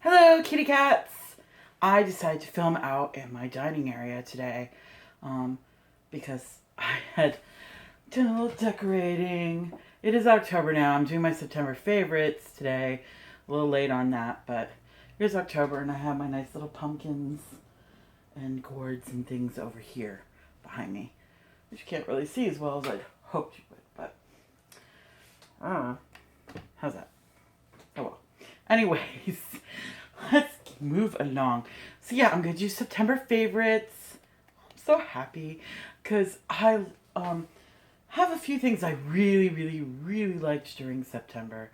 Hello, kitty cats! I decided to film out in my dining area today because I had done a little decorating. It is October now. I'm doing my September favorites today. A little late on that, but here's October and I have my nice little pumpkins and gourds and things over here behind me, which you can't really see as well as I'd hoped you would, but how's that? Oh well. Anyways, let's move along. So yeah, I'm gonna do September favorites. I'm so happy because I have a few things I really liked during September,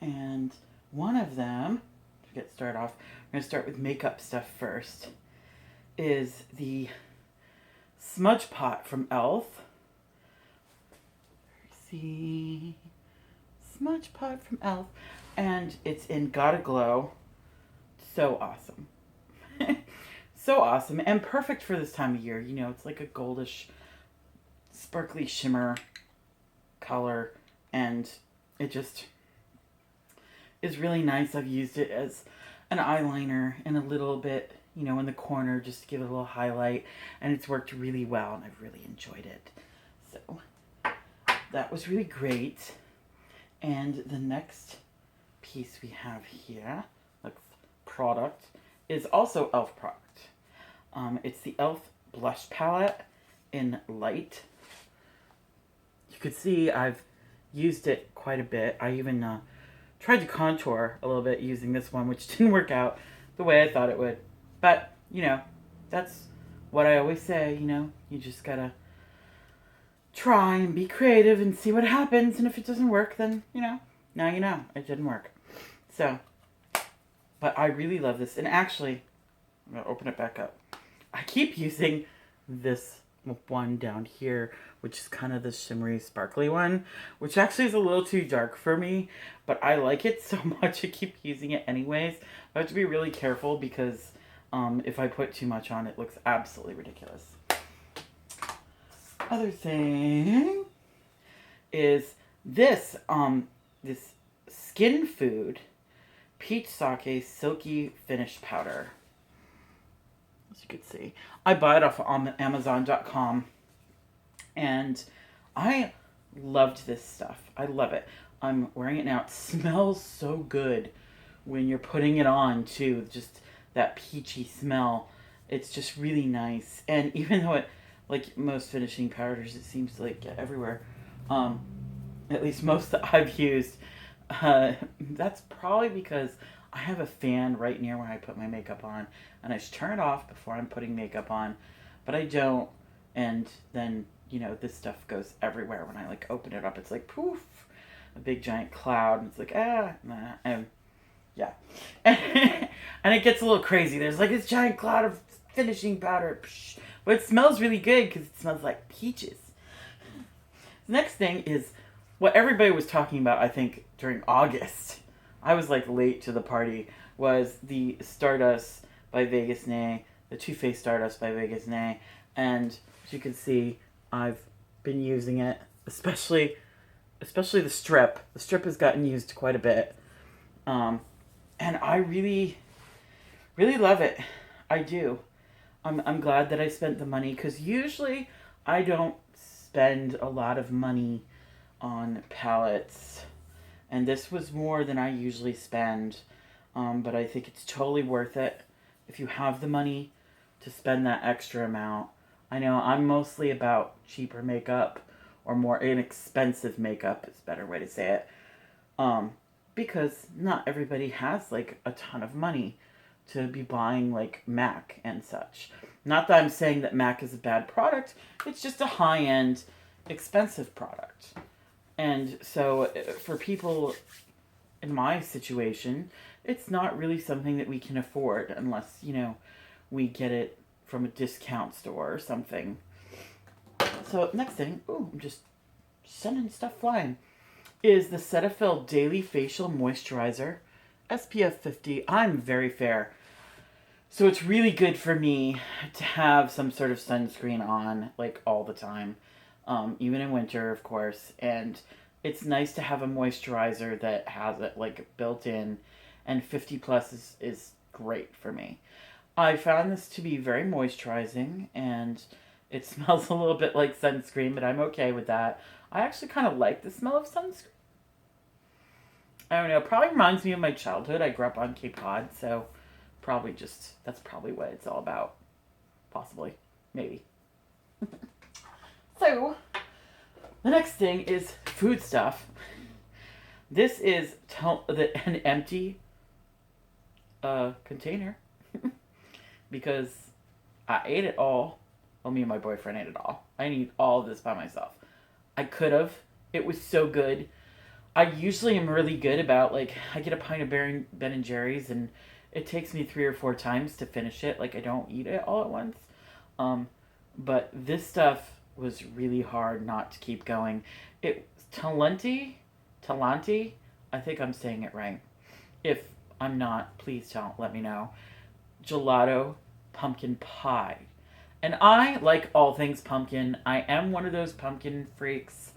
and one of them, to get started off, I'm gonna start with makeup stuff first, is the smudge pot from e.l.f. See, smudge pot from e.l.f. and it's in Gotta Glow. So awesome. So awesome and perfect for this time of year. You know, it's like a goldish, sparkly shimmer color, and it just is really nice. I've used it as an eyeliner and a little bit, you know, in the corner just to give it a little highlight, and it's worked really well and I've really enjoyed it. So that was really great. And the next piece we have here, product, is also e.l.f. product. It's the e.l.f. blush palette in Light. You could see I've used it quite a bit. I even tried to contour a little bit using this one, which didn't work out the way I thought it would. But, you know, that's what I always say, you know, you just gotta try and be creative and see what happens. And if it doesn't work, then, you know, now you know it didn't work. So, but I really love this. And actually, I'm going to open it back up. I keep using this one down here, which is kind of the shimmery, sparkly one, which actually is a little too dark for me, but I like it so much I keep using it anyways. I have to be really careful because if I put too much on, it looks absolutely ridiculous. Other thing is this, this Skin Food Peach Sake Silky Finish Powder. As you can see, I buy it off Amazon.com, and I loved this stuff. I love it. I'm wearing it now. It smells so good when you're putting it on too. Just that peachy smell. It's just really nice. And even though it, like most finishing powders, it seems to like get everywhere. At least most that I've used. That's probably because I have a fan right near where I put my makeup on, and I should turn it off before I'm putting makeup on, but I don't, and then, you know, this stuff goes everywhere. When I like open it up, it's like poof, a big giant cloud, and it's like yeah, and it gets a little crazy. There's like this giant cloud of finishing powder, but it smells really good because it smells like peaches. The next thing is what everybody was talking about, I think, during August. I was like late to the party, was the Stardust by Vegas Nay, the Too Faced Stardust by Vegas Nay. And as you can see, I've been using it, especially the strip. The strip has gotten used quite a bit. And I really love it. I do. I'm glad that I spent the money, because usually I don't spend a lot of money on palettes, and this was more than I usually spend, but I think it's totally worth it if you have the money to spend that extra amount. I know I'm mostly about cheaper makeup, or more inexpensive makeup is a better way to say it, because not everybody has like a ton of money to be buying like MAC and such. Not that I'm saying that MAC is a bad product, it's just a high-end, expensive product. And so for people in my situation, it's not really something that we can afford unless, you know, we get it from a discount store or something. So next thing, I'm just sending stuff flying, is the Cetaphil Daily Facial Moisturizer, SPF 50. I'm very fair, so it's really good for me to have some sort of sunscreen on, like, all the time. Even in winter, of course, and it's nice to have a moisturizer that has it, like, built in, and 50 plus is great for me. I found this to be very moisturizing, and it smells a little bit like sunscreen, but I'm okay with that. I actually kind of like the smell of sunscreen. I don't know, it probably reminds me of my childhood. I grew up on Cape Cod, so that's probably what it's all about. Possibly. Maybe. So, the next thing is food stuff. This is an empty container because I ate it all. Well, me and my boyfriend ate it all. I didn't eat all of this by myself. I could have. It was so good. I usually am really good about, like, I get a pint of Ben and Jerry's, and it takes me 3 or 4 times to finish it. Like, I don't eat it all at once. But this stuff was really hard not to keep going. It Talenti, I think I'm saying it right. If I'm not, please don't let me know. Gelato pumpkin pie. And I like all things pumpkin. I am one of those pumpkin freaks.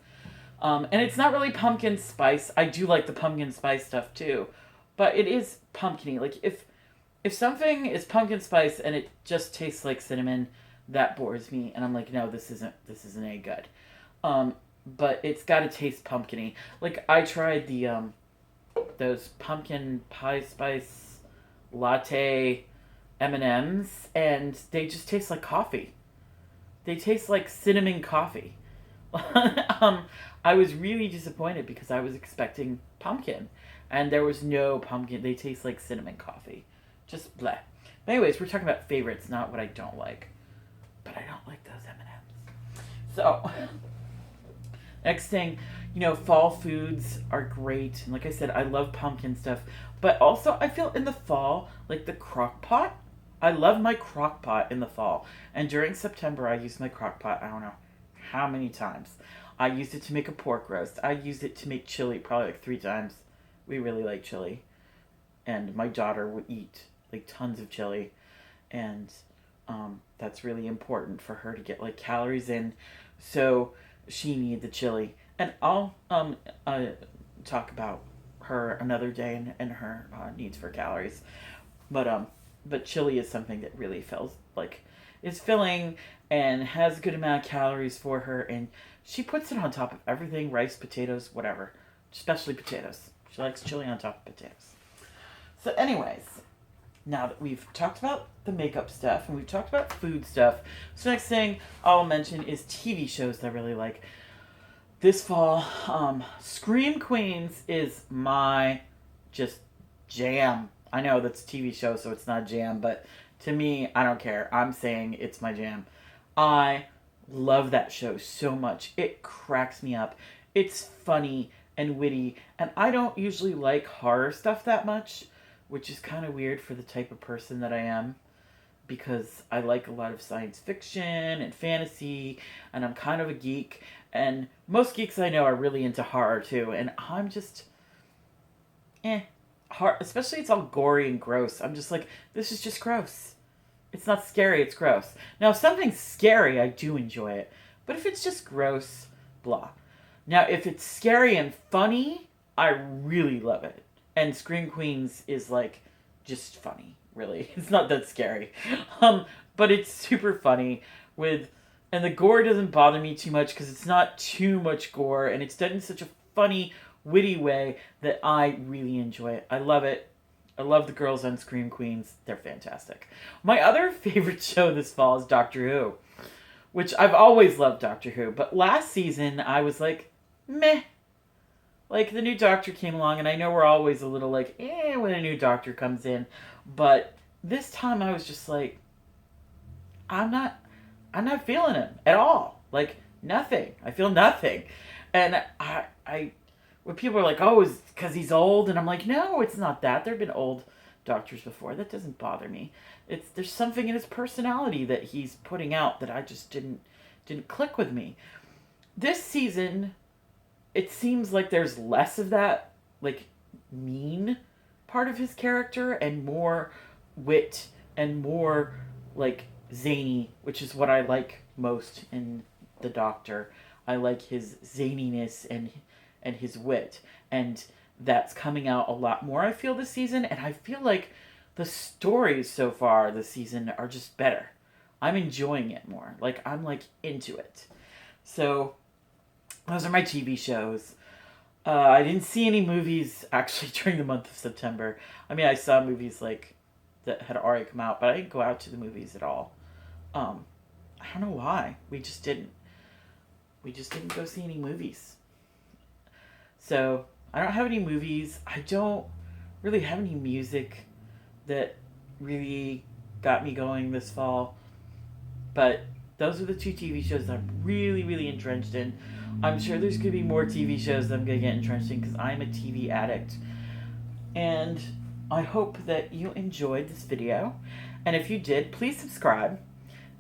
And it's not really pumpkin spice. I do like the pumpkin spice stuff too. But it is pumpkin-y. Like, if something is pumpkin spice and it just tastes like cinnamon, that bores me. And I'm like, no, this isn't any good. But it's got to taste pumpkin-y. Like, I tried those pumpkin pie spice latte M&Ms, and they just taste like coffee. They taste like cinnamon coffee. I was really disappointed because I was expecting pumpkin, and there was no pumpkin. They taste like cinnamon coffee. Just bleh. But anyways, we're talking about favorites, not what I don't like. But I don't like those M&Ms. So, next thing, fall foods are great. And like I said, I love pumpkin stuff. But also, I feel in the fall, like the crock pot. I love my crock pot in the fall. And during September, I use my crock pot, I don't know how many times. I used it to make a pork roast. I used it to make chili probably like 3 times. We really like chili. And my daughter would eat like tons of chili. And that's really important for her to get like calories in. So she needed the chili. And I'll talk about her another day and her needs for calories. But chili is something that really feels like is filling and has a good amount of calories for her, and she puts it on top of everything, rice, potatoes, whatever, especially potatoes. She likes chili on top of potatoes. So anyways, now that we've talked about the makeup stuff and we've talked about food stuff, so next thing I'll mention is TV shows that I really like. This fall, Scream Queens is my just jam. I know that's a TV show, so it's not jam, but to me, I don't care. I'm saying it's my jam. I love that show so much. It cracks me up. It's funny and witty, and I don't usually like horror stuff that much, which is kind of weird for the type of person that I am, because I like a lot of science fiction and fantasy, and I'm kind of a geek, and most geeks I know are really into horror too, and I'm just, especially it's all gory and gross. I'm just like, this is just gross. It's not scary, it's gross. Now, if something's scary, I do enjoy it. But if it's just gross, blah. Now, if it's scary and funny, I really love it. And Scream Queens is like, just funny, really. It's not that scary. But it's super funny and the gore doesn't bother me too much because it's not too much gore, and it's done in such a funny, witty way that I really enjoy it. I love it. I love the girls on Scream Queens. They're fantastic. My other favorite show this fall is Doctor Who, which I've always loved Doctor Who, but last season I was like, meh. Like, the new Doctor came along, and I know we're always a little like, when a new Doctor comes in, but this time I was just like, I'm not feeling him at all. Like, nothing. I feel nothing. And when people are like, oh, it's because he's old, and I'm like, no, it's not that. There have been old doctors before. That doesn't bother me. There's something in his personality that he's putting out that I just didn't click with me. This season, it seems like there's less of that, like, mean part of his character and more wit and more, like, zany, which is what I like most in the Doctor. I like his zaniness and his wit. And that's coming out a lot more, I feel, this season. And I feel like the stories so far this season are just better. I'm enjoying it more. Like, I'm, like, into it. So, those are my TV shows. I didn't see any movies, actually, during the month of September. I mean, I saw movies, like, that had already come out, but I didn't go out to the movies at all. I don't know why. We just didn't. We just didn't go see any movies. So, I don't have any movies. I don't really have any music that really got me going this fall. But those are the two TV shows that I'm really, really entrenched in. I'm sure there's going to be more TV shows that I'm going to get entrenched in because I'm a TV addict. And I hope that you enjoyed this video. And if you did, please subscribe.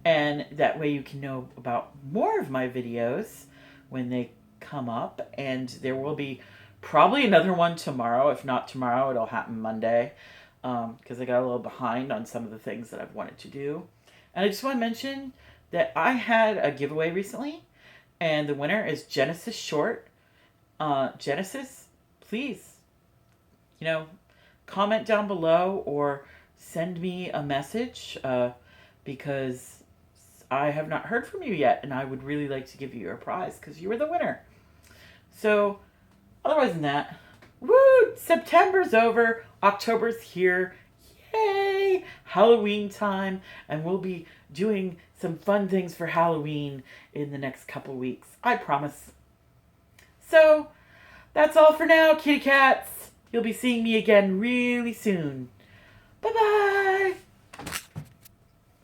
And that way you can know about more of my videos when they come up. And there will be probably another one tomorrow. If not tomorrow, it'll happen Monday. Because I got a little behind on some of the things that I've wanted to do. And I just want to mention that I had a giveaway recently. And the winner is Genesis Short. Genesis, please, comment down below or send me a message because I have not heard from you yet, and I would really like to give you your prize because you were the winner. So, otherwise than that, woo! September's over, October's here, yay! Halloween time, and we'll be doing some fun things for Halloween in the next couple weeks. I promise. So, that's all for now, kitty cats. You'll be seeing me again really soon. Bye-bye!